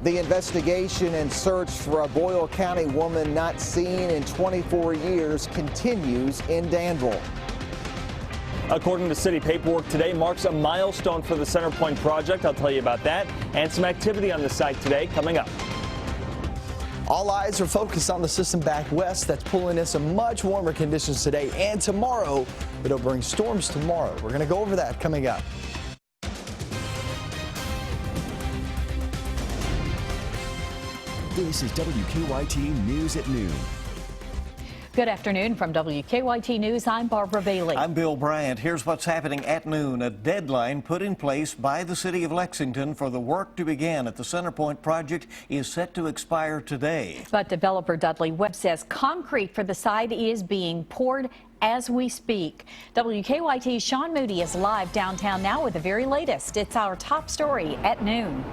The investigation and search for a Boyle County woman not seen in 24 years continues in Danville. According to city paperwork, today marks a milestone for the Centerpoint project. I'll tell you about that and some activity on the site today coming up. All eyes are focused on the system back west that's pulling in some much warmer conditions today and tomorrow. It'll bring storms tomorrow. We're going to go over that coming up. This is WKYT News at noon. Good afternoon from WKYT News. I'm Barbara Bailey. I'm Bill Bryant. Here's what's happening at noon. A deadline put in place by the city of Lexington for the work to begin at the Centerpoint project is set to expire today. But developer Dudley Webb says concrete for the site is being poured as we speak. WKYT's Sean Moody is live downtown now with the very latest. It's our top story at noon.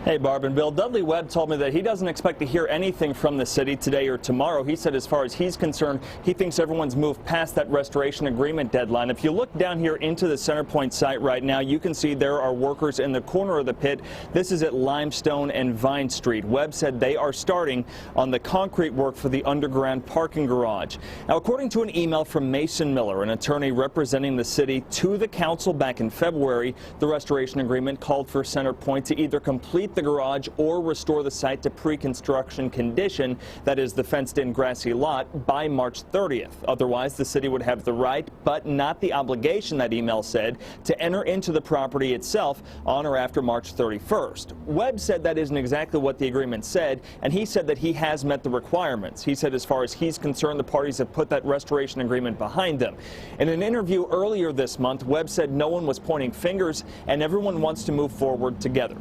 Hey, Barb and Bill. Dudley Webb told me that he doesn't expect to hear anything from the city today or tomorrow. He said as far as he's concerned, he thinks everyone's moved past that restoration agreement deadline. If you look down here into the Centerpoint site right now, you can see there are workers in the corner of the pit. This is at Limestone and Vine Street. Webb said they are starting on the concrete work for the underground parking garage. Now, according to an email from Mason Miller, an attorney representing the city to the council back in February, the restoration agreement called for Centerpoint to either complete the garage or restore the site to pre-construction condition, that is the fenced-in grassy lot, by March 30th. Otherwise, the city would have the right, but not the obligation, that email said, to enter into the property itself on or after March 31st. Webb said that isn't exactly what the agreement said, and he said that he has met the requirements. He said as far as he's concerned, the parties have put that restoration agreement behind them. In an interview earlier this month, Webb said no one was pointing fingers and everyone wants to move forward together.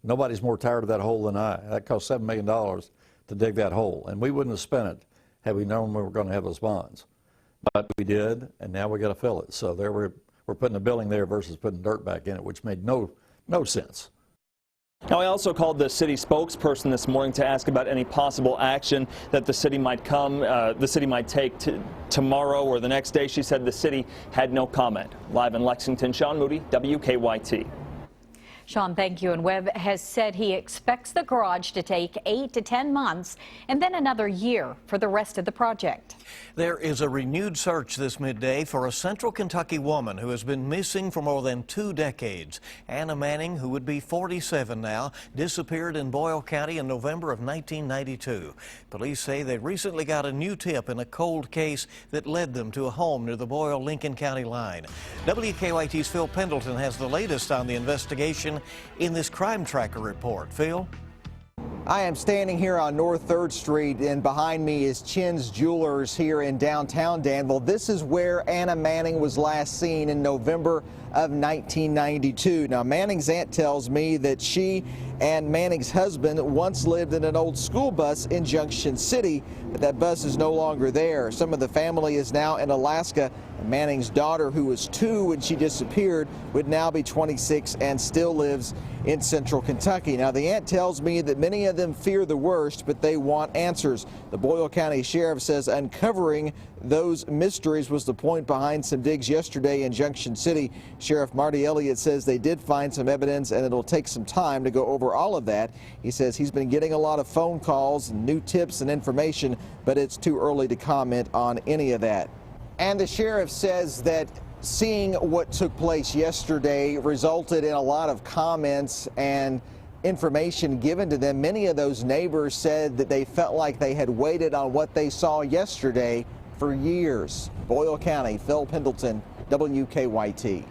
Nobody's more tired of that hole than I. That cost $7 million to dig that hole, and we wouldn't have spent it had we known we were going to have those bonds. But we did, and now we got to fill it. So there we're putting a building there versus putting dirt back in it, which made no sense. Now, I also called the city spokesperson this morning to ask about any possible action that the city might take tomorrow or the next day. She said the city had no comment. Live in Lexington, Sean Moody, WKYT. Sean, thank you. And Webb has said he expects the garage to take 8 to 10 months and then another year for the rest of the project. There is a renewed search this midday for a Central Kentucky woman who has been missing for more than 2 decades. Anna Manning, who would be 47 now, disappeared in Boyle County in November of 1992. Police say they recently got a new tip in a cold case that led them to a home near the Boyle-Lincoln County line. WKYT's Phil Pendleton has the latest on the investigation in this Crime Tracker report. Phil? I am standing here on North 3rd Street, and behind me is Chin's Jewelers here in downtown Danville. This is where Anna Manning was last seen in November of 1992. Now, Manning's aunt tells me that she and Manning's husband once lived in an old school bus in Junction City, but that bus is no longer there. Some of the family is now in Alaska, and Manning's daughter, who was 2 when she disappeared, would now be 26 and still lives in Central Kentucky. Now, the aunt tells me that many of them fear the worst, but they want answers. The Boyle County Sheriff says uncovering those mysteries was the point behind some digs yesterday in Junction City. Sheriff Marty Elliott says they did find some evidence, and it'll take some time to go over all of that. He says he's been getting a lot of phone calls and new tips and information, but it's too early to comment on any of that. And the sheriff says that seeing what took place yesterday resulted in a lot of comments and information given to them. Many of those neighbors said that they felt like they had waited on what they saw yesterday for years. Boyle County, Phil Pendleton, WKYT.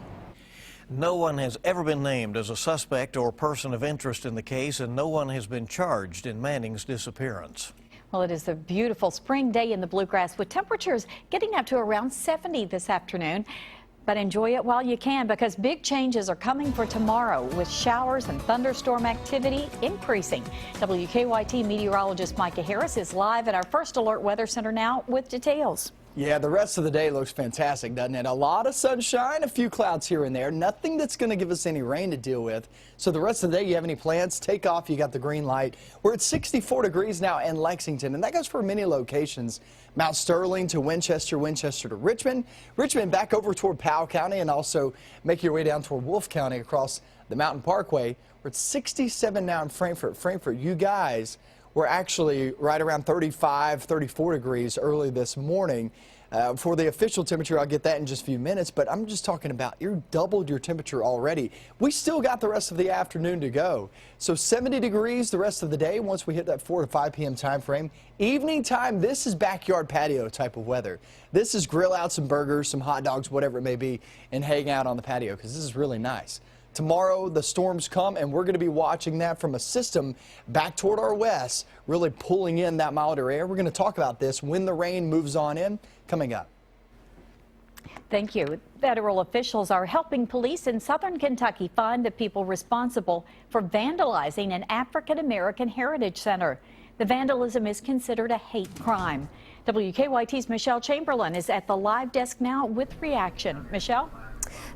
No one has ever been named as a suspect or person of interest in the case, and no one has been charged in Manning's disappearance. Well, it is a beautiful spring day in the Bluegrass with temperatures getting up to around 70 this afternoon. But enjoy it while you can, because big changes are coming for tomorrow with showers and thunderstorm activity increasing. WKYT meteorologist Micah Harris is live at our First Alert Weather Center now with details. Yeah, the rest of the day looks fantastic, doesn't it? A lot of sunshine, a few clouds here and there. Nothing that's going to give us any rain to deal with. So the rest of the day, you have any plans, take off. You got the green light. We're at 64 degrees now in Lexington, and that goes for many locations. Mount Sterling to Winchester, Winchester to Richmond. Richmond back over toward Powell County, and also make your way down toward Wolfe County across the Mountain Parkway. We're at 67 now in Frankfort. Frankfort, you guys were actually right around 35, 34 degrees early this morning. For the official temperature, I'll get that in just a few minutes, but I'm just talking about you doubled your temperature already. We still got the rest of the afternoon to go. So 70 degrees the rest of the day once we hit that 4 to 5 p.m. time frame. Evening time, this is backyard patio type of weather. This is grill out some burgers, some hot dogs, whatever it may be, and hang out on the patio because this is really nice. Tomorrow, the storms come, and we're going to be watching that from a system back toward our west, really pulling in that milder air. We're going to talk about this when the rain moves on in, coming up. Thank you. Federal officials are helping police in southern Kentucky find the people responsible for vandalizing an African-American heritage center. The vandalism is considered a hate crime. WKYT's Michelle Chamberlain is at the live desk now with reaction. Michelle?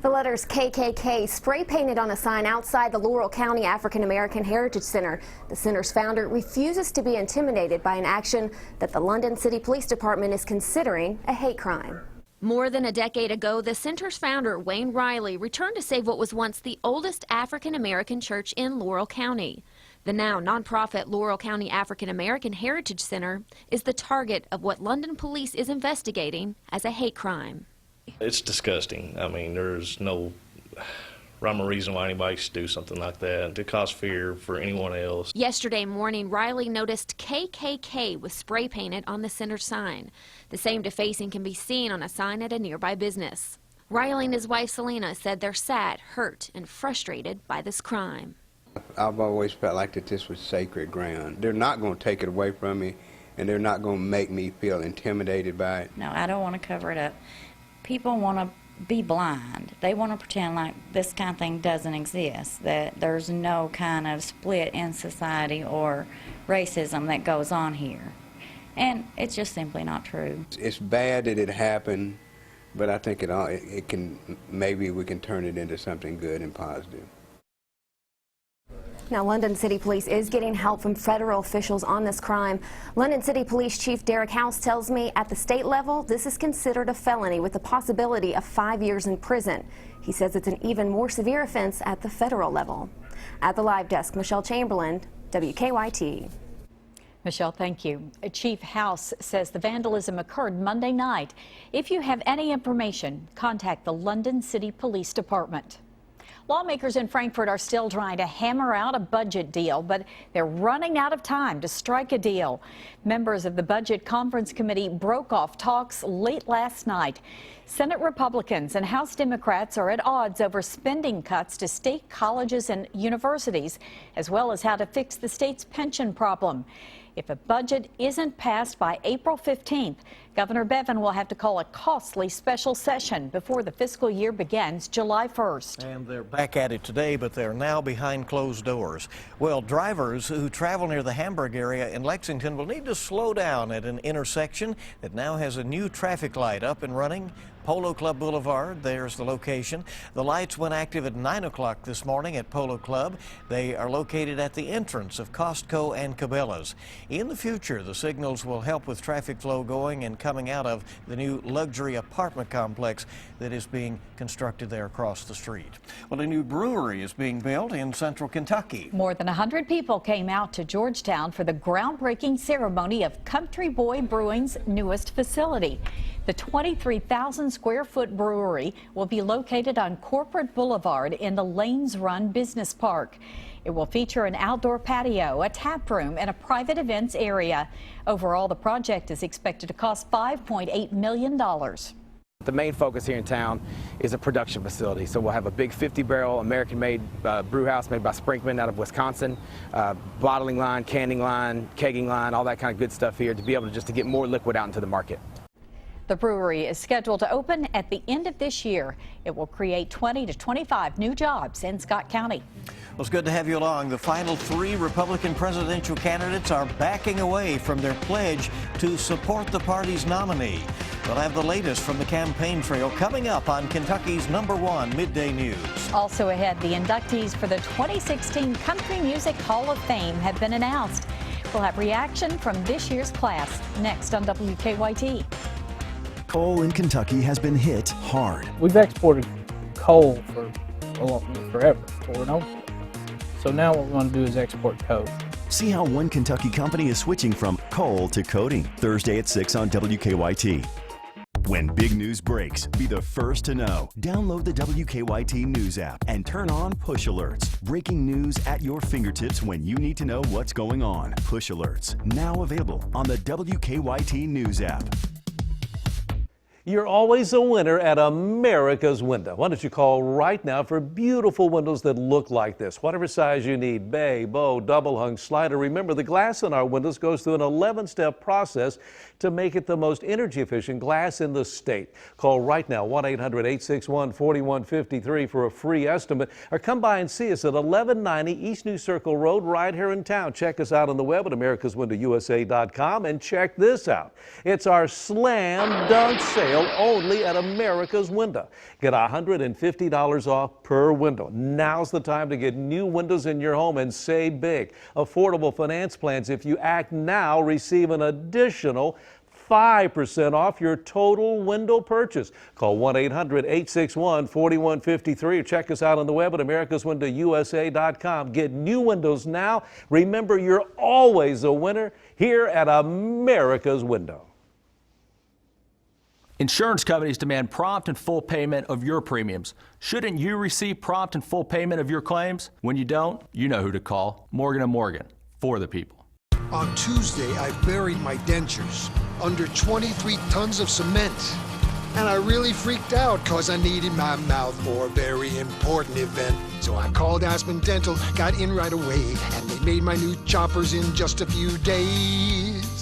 The letters KKK spray painted on a sign outside the Laurel County African American Heritage Center. The center's founder refuses to be intimidated by an action that the London City Police Department is considering a hate crime. More than a decade ago, the center's founder, Wayne Riley, returned to save what was once the oldest African American church in Laurel County. The now nonprofit Laurel County African American Heritage Center is the target of what London police is investigating as a hate crime. It's disgusting. I mean, there's no rhyme or reason why anybody should do something like that to cause fear for anyone else. Yesterday morning, Riley noticed KKK was spray painted on the center sign. The same defacing can be seen on a sign at a nearby business. Riley and his wife Selena said they're sad, hurt, and frustrated by this crime. I've always felt like that this was sacred ground. They're not going to take it away from me, and they're not going to make me feel intimidated by it. No, I don't want to cover it up. People want to be blind. They want to pretend like this kind of thing doesn't exist, that there's no kind of split in society or racism that goes on here. And it's just simply not true. It's bad that it happened, but I think maybe we can turn it into something good and positive. Now, London City Police is getting help from federal officials on this crime. London City Police Chief Derek House tells me at the state level, this is considered a felony with the possibility of 5 years in prison. He says it's an even more severe offense at the federal level. At the live desk, Michelle Chamberlain, WKYT. Michelle, thank you. Chief House says the vandalism occurred Monday night. If you have any information, contact the London City Police Department. Lawmakers in Frankfort are still trying to hammer out a budget deal, but they're running out of time to strike a deal. Members of the Budget Conference Committee broke off talks late last night. Senate Republicans and House Democrats are at odds over spending cuts to state colleges and universities, as well as how to fix the state's pension problem. If a budget isn't passed by April 15th, Governor Bevin will have to call a costly special session before the fiscal year begins July 1st. And they're back at it today, but they're now behind closed doors. Well, drivers who travel near the Hamburg area in Lexington will need to slow down at an intersection that now has a new traffic light up and running. Polo Club Boulevard, there's the location. The lights went active at 9 o'clock this morning at Polo Club. They are located at the entrance of Costco and Cabela's. In the future, the signals will help with traffic flow going and coming out of the new luxury apartment complex that is being constructed there across the street. Well, a new brewery is being built in central Kentucky. More than 100 people came out to Georgetown for the groundbreaking ceremony of Country Boy Brewing's newest facility. The 23,000 square foot brewery will be located on Corporate Boulevard in the Lanes Run Business Park. It will feature an outdoor patio, a tap room, and a private events area. Overall, the project is expected to cost $5.8 million. The main focus here in town is a production facility. So we'll have a big 50-barrel American-made brew house made by Sprinkman out of Wisconsin, bottling line, canning line, kegging line, all that kind of good stuff here to be able to get more liquid out into the market. The brewery is scheduled to open at the end of this year. It will create 20 to 25 new jobs in Scott County. Well, it's good to have you along. The final 3 Republican presidential candidates are backing away from their pledge to support the party's nominee. We'll have the latest from the campaign trail coming up on Kentucky's #1 Midday News. Also ahead, the inductees for the 2016 Country Music Hall of Fame have been announced. We'll have reaction from this year's class next on WKYT. Coal in Kentucky has been hit hard. We've exported coal for forever, tore it open. So now what we want to do is export code. See how one Kentucky company is switching from coal to coating. Thursday at 6 on WKYT. When big news breaks, be the first to know. Download the WKYT News app and turn on push alerts. Breaking news at your fingertips when you need to know what's going on. Push alerts, now available on the WKYT News app. You're always a winner at America's Window. Why don't you call right now for beautiful windows that look like this? Whatever size you need, bay, bow, double hung, slider. Remember, the glass in our windows goes through an 11-step process to make it the most energy efficient glass in the state. Call right now, 1-800-861-4153 for a free estimate, or come by and see us at 1190 East New Circle Road right here in town. Check us out on the web at americaswindowusa.com, and check this out. It's our slam dunk sale only at America's Window. Get $150 off per window. Now's the time to get new windows in your home and save big. Affordable finance plans. If you act now, receive an additional 5% off your total window purchase. Call 1-800-861-4153 or check us out on the web at americaswindowusa.com. Get new windows now. Remember, you're always a winner here at America's Window. Insurance companies demand prompt and full payment of your premiums. Shouldn't you receive prompt and full payment of your claims? When you don't, you know who to call. Morgan & Morgan, for the people. On Tuesday, I buried my dentures under 23 tons of cement. And I really freaked out because I needed my mouth for a very important event. So I called Aspen Dental, got in right away, and they made my new choppers in just a few days.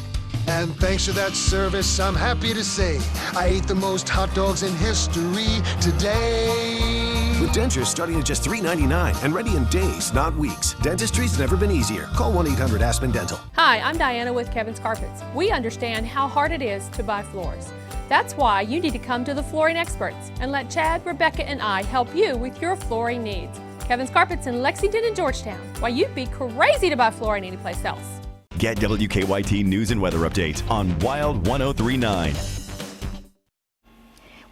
And thanks to that service, I'm happy to say I ate the most hot dogs in history today. With dentures starting at just $3.99 and ready in days, not weeks. Dentistry's never been easier. Call 1-800-ASPEN Dental. Hi, I'm Diana with Kevin's Carpets. We understand how hard it is to buy floors. That's why you need to come to the flooring experts and let Chad, Rebecca, and I help you with your flooring needs. Kevin's Carpets in Lexington and Georgetown. Why, you'd be crazy to buy flooring anyplace else. Get WKYT news and weather updates on Wild 1039.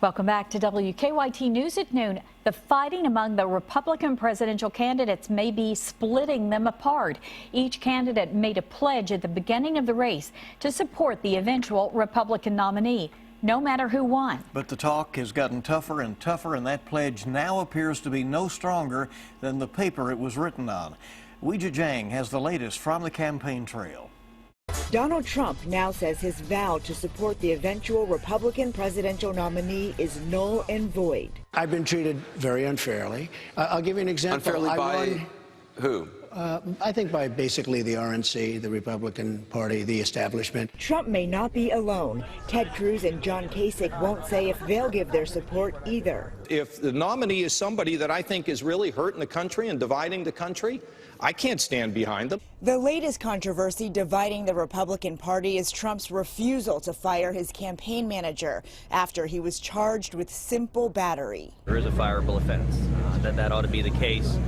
Welcome back to WKYT News at noon. The fighting among the Republican presidential candidates may be splitting them apart. Each candidate made a pledge at the beginning of the race to support the eventual Republican nominee, no matter who won. But the talk has gotten tougher and tougher, and that pledge now appears to be no stronger than the paper it was written on. Weijia Jiang has the latest from the campaign trail. Donald Trump now says his vow to support the eventual Republican presidential nominee is null and void. I've been treated very unfairly. I'll give you an example. Unfairly by who? I think by basically the RNC, the Republican Party, the establishment. Trump may not be alone. Ted Cruz and John Kasich won't say if they'll give their support either. If the nominee is somebody that I think is really hurting the country and dividing the country, I can't stand behind them. The latest controversy dividing the Republican Party is Trump's refusal to fire his campaign manager after he was charged with simple battery. There is a fireable offense. That ought to be the case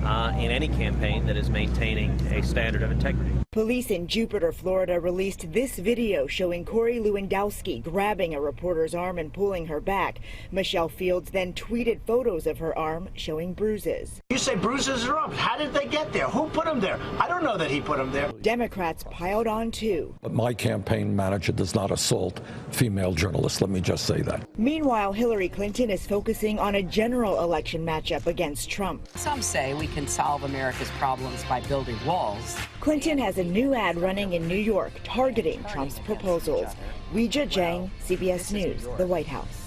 in any campaign that is maintaining a standard of integrity. Police in Jupiter, Florida released this video showing Corey Lewandowski grabbing a reporter's arm and pulling her back. Michelle Fields then tweeted photos of her arm showing bruises. You say bruises are up. How did they get there? Who put them there? I don't know that he put them there. Democrats piled on too. But my campaign manager does not assault female journalists, let me just say that. Meanwhile, Hillary Clinton is focusing on a general election matchup against Trump. Some say we can solve America's problems by building walls. Clinton has a new ad running in New York targeting Trump's proposals. Weijia Jiang, CBS News, the White House.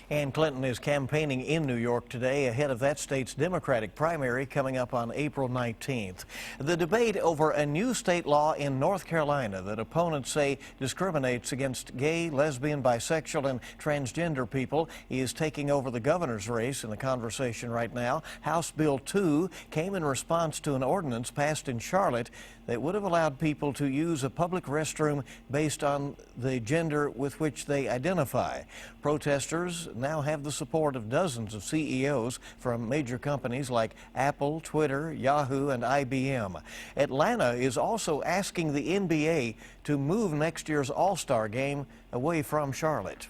And Clinton is campaigning in New York today ahead of that state's Democratic primary coming up on April 19th. The debate over a new state law in North Carolina that opponents say discriminates against gay, lesbian, bisexual, and transgender people is taking over the governor's race in the conversation right now. House Bill 2 came in response to an ordinance passed in Charlotte that would have allowed people to use a public restroom based on the gender with which they identify. Protesters now have the support of dozens of CEOs from major companies like Apple, Twitter, Yahoo, and IBM. Atlanta is also asking the NBA to move next year's All-Star game away from Charlotte.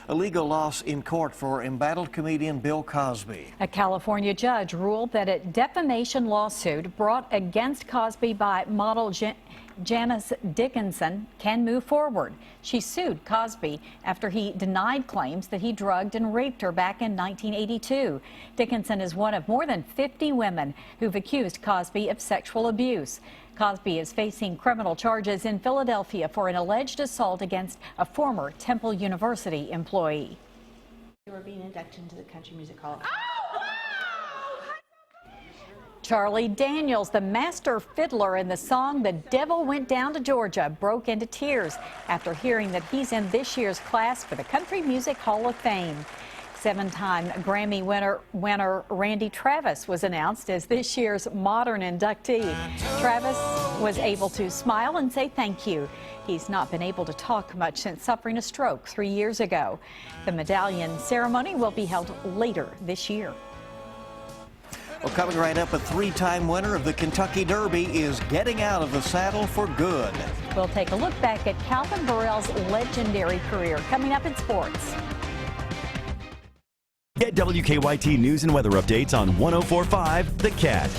A legal loss in court for embattled comedian Bill Cosby. A California judge ruled that a defamation lawsuit brought against Cosby by model Janice Dickinson can move forward. She sued Cosby after he denied claims that he drugged and raped her back in 1982. Dickinson is one of more than 50 women who've accused Cosby of sexual abuse. Cosby is facing criminal charges in Philadelphia for an alleged assault against a former Temple University employee. You are being inducted into the Country Music Hall. Charlie Daniels, the master fiddler in the song The Devil Went Down to Georgia, broke into tears after hearing that he's in this year's class for the Country Music Hall of Fame. Seven-time Grammy winner Randy Travis was announced as this year's modern inductee. Travis was able to smile and say thank you. He's not been able to talk much since suffering a stroke 3 years ago. The medallion ceremony will be held later this year. Well, coming right up, a three-time winner of the Kentucky Derby is getting out of the saddle for good. We'll take a look back at Calvin Burrell's legendary career coming up in sports. Get WKYT news and weather updates on 104.5 The Cat.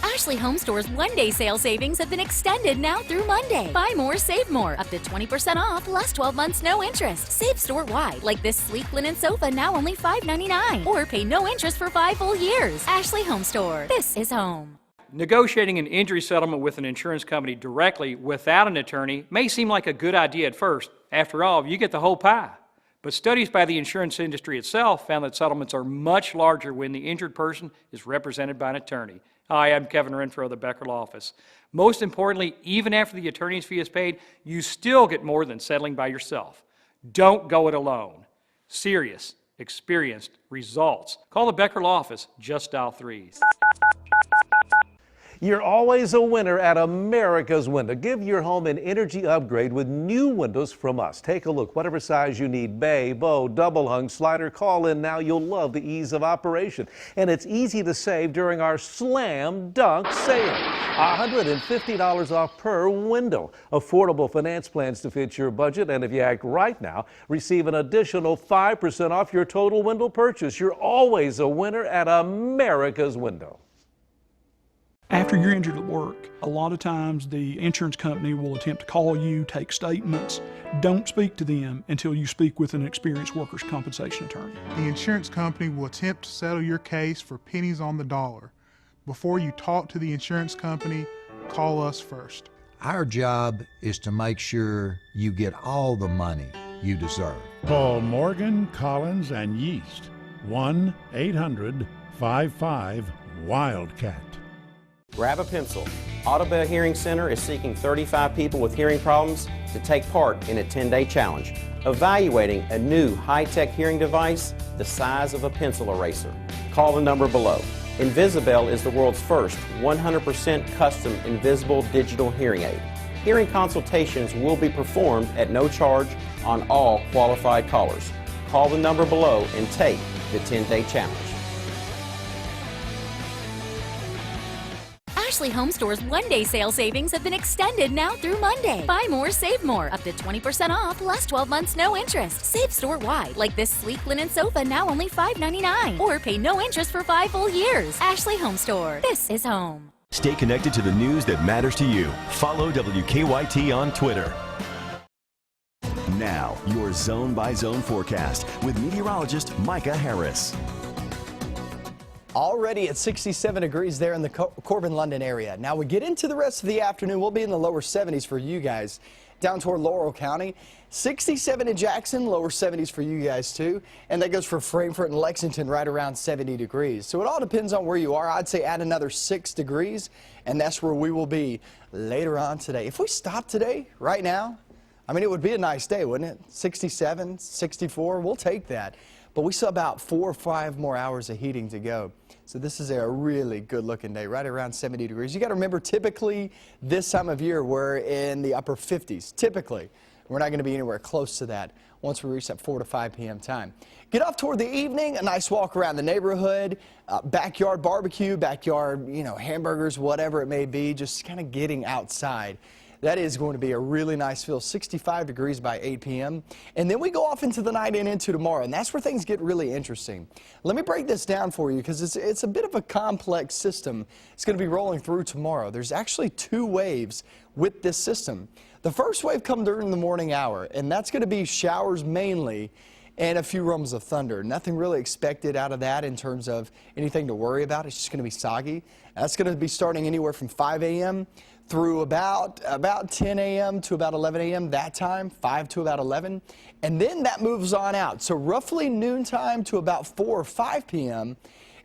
Ashley Home Store's one-day sale savings have been extended now through Monday. Buy more, save more. Up to 20% off, last 12 months, no interest. Save store-wide, like this sleek linen sofa, now only $5.99. Or pay no interest for 5 full years. Ashley Home Store. This is home. Negotiating an injury settlement with an insurance company directly without an attorney may seem like a good idea at first. After all, you get the whole pie. But studies by the insurance industry itself found that settlements are much larger when the injured person is represented by an attorney. Hi, I'm Kevin Renfro of the Becker Law Office. Most importantly, even after the attorney's fee is paid, you still get more than settling by yourself. Don't go it alone. Serious, experienced results. Call the Becker Law Office. Just dial 3. You're always a winner at America's Window. Give your home an energy upgrade with new windows from us. Take a look. Whatever size you need, bay, bow, double hung, slider, call in now. You'll love the ease of operation. And it's easy to save during our slam dunk sale. $150 off per window. Affordable finance plans to fit your budget. And if you act right now, receive an additional 5% off your total window purchase. You're always a winner at America's Window. After you're injured at work, a lot of times the insurance company will attempt to call you, take statements. Don't speak to them until you speak with an experienced workers' compensation attorney. The insurance company will attempt to settle your case for pennies on the dollar. Before you talk to the insurance company, call us first. Our job is to make sure you get all the money you deserve. Call Morgan, Collins, and Yeast. 1-800-55-WILDCAT. Grab a pencil. Audubon Hearing Center is seeking 35 people with hearing problems to take part in a 10-day challenge, evaluating a new high-tech hearing device the size of a pencil eraser. Call the number below. Invisibel is the world's first 100% custom invisible digital hearing aid. Hearing consultations will be performed at no charge on all qualified callers. Call the number below and take the 10-day challenge. Ashley Home Store's one-day sale savings have been extended now through Monday. Buy more, save more. Up to 20% off, last 12 months, no interest. Save store-wide, like this sleek linen sofa, now only $5.99. Or pay no interest for 5 full years. Ashley Home Store. This is home. Stay connected to the news that matters to you. Follow WKYT on Twitter. Now, your zone-by-zone forecast with meteorologist Micah Harris. Already at 67 degrees there in the Corbin, London area. Now we get into the rest of the afternoon. We'll be in the lower 70s for you guys down toward Laurel County. 67 in Jackson, lower 70s for you guys too. And that goes for Frankfort and Lexington, right around 70 degrees. So it all depends on where you are. I'd say add another 6 degrees, and that's where we will be later on today. If we stop today, right now, I mean, it would be a nice day, wouldn't it? 67, 64, we'll take that. But we still about 4 or 5 more hours of heating to go. So this is a really good looking day, right around 70 degrees. You got to remember, typically this time of year, we're in the upper 50s. Typically, we're not going to be anywhere close to that once we reach that 4 to 5 p.m. time. Get off toward the evening, a nice walk around the neighborhood, backyard barbecue, backyard, hamburgers, whatever it may be, just kind of getting outside. That is going to be a really nice feel, 65 degrees by 8 p.m. And then we go off into the night and into tomorrow, and that's where things get really interesting. Let me break this down for you because it's a bit of a complex system. It's going to be rolling through tomorrow. There's actually 2 waves with this system. The first wave comes during the morning hour, and that's going to be showers mainly and a few rumbles of thunder. Nothing really expected out of that in terms of anything to worry about. It's just going to be soggy. That's going to be starting anywhere from 5 a.m. through about 10 a.m. to about 11 a.m. that time, 5 to about 11. And then that moves on out. So roughly noontime to about 4 or 5 p.m.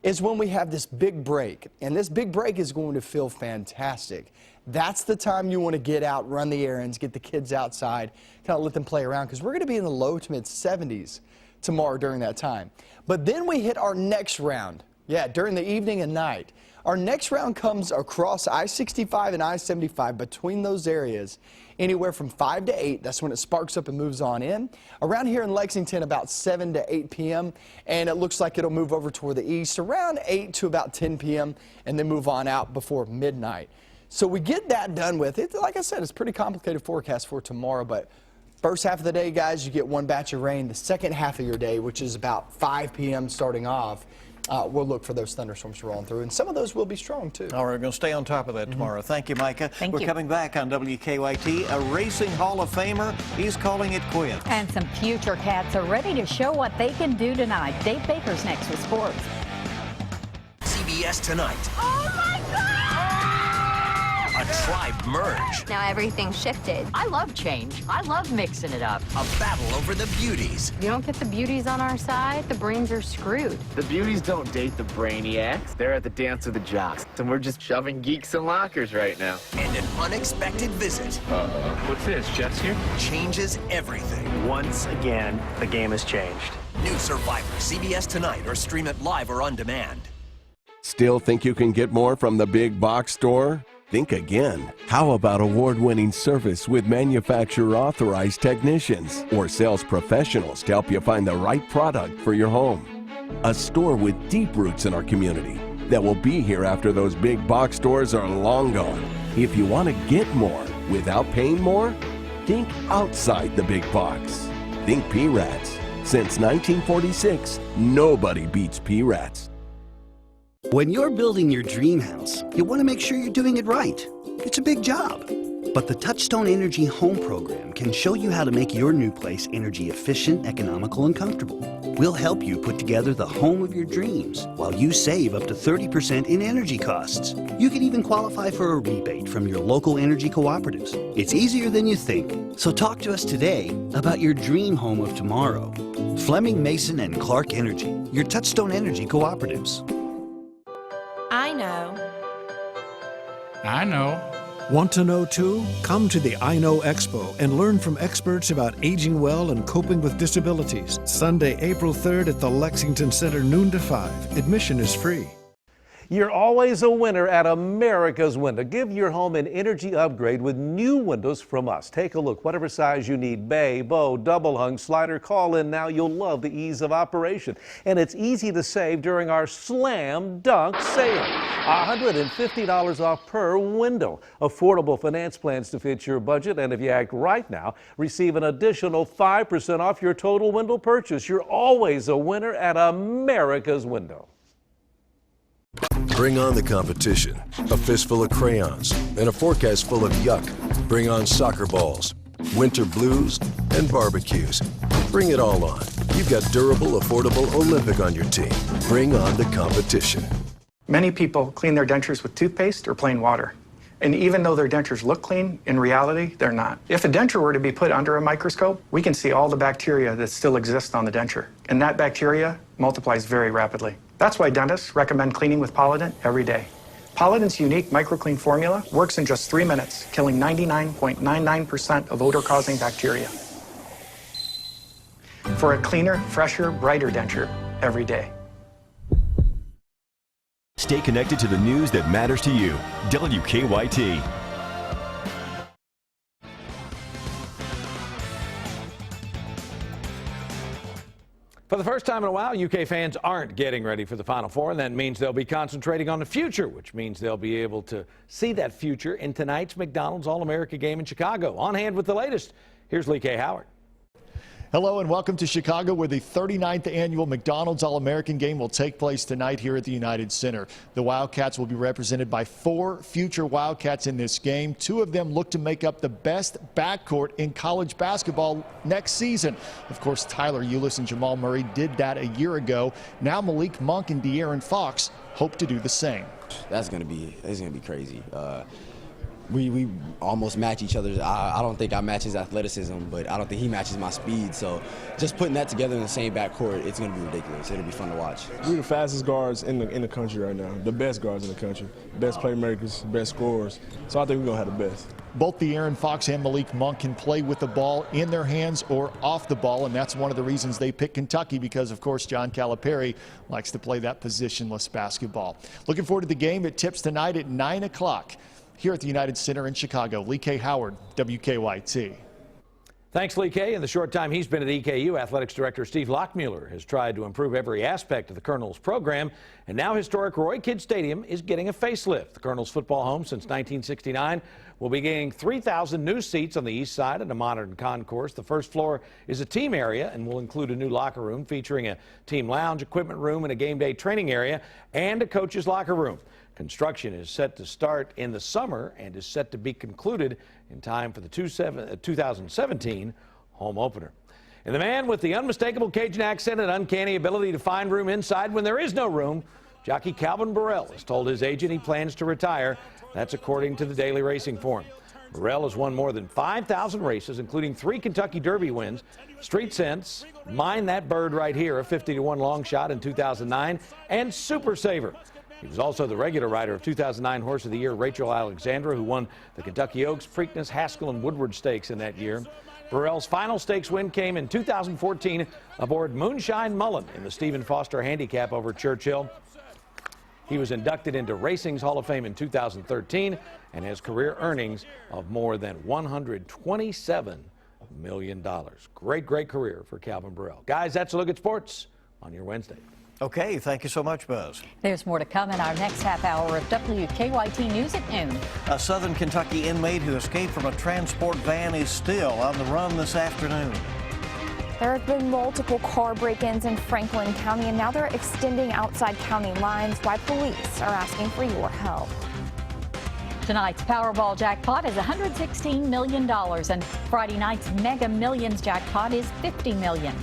is when we have this big break. And this big break is going to feel fantastic. That's the time you want to get out, run the errands, get the kids outside, kind of let them play around, because we're going to be in the low to mid 70s tomorrow during that time. But then we hit our next round, during the evening and night. Our next round comes across I-65 and I-75, between those areas, anywhere from 5 to 8. That's when it sparks up and moves on in. Around here in Lexington, about 7 to 8 p.m., and it looks like it'll move over toward the east around 8 to about 10 p.m., and then move on out before midnight. So we get that done with. It, like I said, it's a pretty complicated forecast for tomorrow, but first half of the day, guys, you get one batch of rain. The second half of your day, which is about 5 p.m. starting off, we'll look for those thunderstorms rolling through, and some of those will be strong, too. All right, we're going to stay on top of that tomorrow. Thank you, Micah. Thank we're you. coming back on WKYT. A racing Hall of Famer, he's calling it quits. And some future cats are ready to show what they can do tonight. Dave Baker's next with sports. CBS Tonight. Oh, my God! A tribe merge. Now everything shifted. I love change. I love mixing it up. A battle over the beauties. If you don't get the beauties on our side, the brains are screwed. The beauties don't date the brainiacs. They're at the dance of the jocks. And we're just shoving geeks in lockers right now. And an unexpected visit. What's this, Jeff's here? Changes everything. Once again, the game has changed. New Survivor, CBS Tonight, or stream it live or on demand. Still think you can get more from the big box store? Think again. How about award-winning service with manufacturer-authorized technicians or sales professionals to help you find the right product for your home? A store with deep roots in our community that will be here after those big box stores are long gone. If you want to get more without paying more, think outside the big box. Think P-Rats. Since 1946, nobody beats P-Rats. When you're building your dream house, you want to make sure you're doing it right. It's a big job. But the Touchstone Energy Home Program can show you how to make your new place energy efficient, economical, and comfortable. We'll help you put together the home of your dreams while you save up to 30% in energy costs. You can even qualify for a rebate from your local energy cooperatives. It's easier than you think. So talk to us today about your dream home of tomorrow. Fleming, Mason, and Clark Energy, your Touchstone Energy cooperatives. I know. I know. Want to know too? Come to the I Know Expo and learn from experts about aging well and coping with disabilities. Sunday, April 3rd at the Lexington Center, noon to 5. Admission is free. You're always a winner at America's Window. Give your home an energy upgrade with new windows from us. Take a look. Whatever size you need, bay, bow, double hung, slider, call in now. You'll love the ease of operation. And it's easy to save during our slam dunk sale. $150 off per window. Affordable finance plans to fit your budget. And if you act right now, receive an additional 5% off your total window purchase. You're always a winner at America's Window. Bring on the competition. A fistful of crayons and a forecast full of yuck. Bring on soccer balls, winter blues, and barbecues. Bring it all on. You've got durable, affordable Olympic on your team. Bring on the competition. Many people clean their dentures with toothpaste or plain water. And even though their dentures look clean, in reality, they're not. If a denture were to be put under a microscope, we can see all the bacteria that still exist on the denture. And that bacteria multiplies very rapidly. That's why dentists recommend cleaning with Polident every day. Polident's unique microclean formula works in just 3 minutes, killing 99.99% of odor-causing bacteria. For a cleaner, fresher, brighter denture every day. Stay connected to the news that matters to you. WKYT. For the first time in a while, UK fans aren't getting ready for the Final Four, and that means they'll be concentrating on the future, which means they'll be able to see that future in tonight's McDonald's All-America game in Chicago. On hand with the latest, here's Lee K. Howard. Hello and welcome to Chicago, where the 39th annual McDonald's All-American game will take place tonight here at the United Center. The Wildcats will be represented by 4 future Wildcats in this game. 2 of them look to make up the best backcourt in college basketball next season. Of course, Tyler Ulis and Jamal Murray did that a year ago. Now Malik Monk and De'Aaron Fox hope to do the same. It's gonna be crazy. We almost match each other. I don't think I match his athleticism, but I don't think he matches my speed. So just putting that together in the same backcourt, it's going to be ridiculous. It'll be fun to watch. We're the fastest guards in the country right now, the best guards in the country, best playmakers, best scorers. So I think we're going to have the best. Both De'Aaron Fox and Malik Monk can play with the ball in their hands or off the ball, and that's one of the reasons they picked Kentucky because, of course, John Calipari likes to play that positionless basketball. Looking forward to the game. It tips tonight at 9 o'clock. Here at the United Center in Chicago. Lee K. Howard, WKYT. Thanks, Lee K. In the short time he's been at EKU, Athletics Director Steve Lockmuller has tried to improve every aspect of the Colonels program, and now historic Roy Kidd Stadium is getting a facelift. The Colonels football home since 1969 will be gaining 3,000 new seats on the east side and a modern concourse. The first floor is a team area and will include a new locker room featuring a team lounge, equipment room, and a game day training area, and a coach's locker room. Construction is set to start in the summer and is set to be concluded in time for the 2017 home opener. And the man with the unmistakable Cajun accent and uncanny ability to find room inside when there is no room, jockey Calvin Burrell has told his agent he plans to retire. That's according to the Daily Racing Form. Burrell has won more than 5,000 races, including 3 Kentucky Derby wins. Street Sense, Mind That Bird Right Here, a 50-1 long shot in 2009, and Super Saver. He was also the regular rider of 2009 Horse of the Year Rachel Alexandra, who won the Kentucky Oaks, Preakness, Haskell, and Woodward Stakes in that year. Burrell's final stakes win came in 2014 aboard Moonshine Mullen in the Stephen Foster Handicap over Churchill. He was inducted into Racing's Hall of Fame in 2013 and has career earnings of more than $127 million. Great career for Calvin Burrell. Guys, that's a look at sports on your Wednesday. Okay, thank you so much, Buzz. There's more to come in our next half hour of WKYT News at noon. A Southern Kentucky inmate who escaped from a transport van is still on the run this afternoon. There have been multiple car break-ins in Franklin County, and now they're extending outside county lines. Why police are asking for your help. Tonight's Powerball jackpot is $116 million, and Friday night's Mega Millions jackpot is $50 million.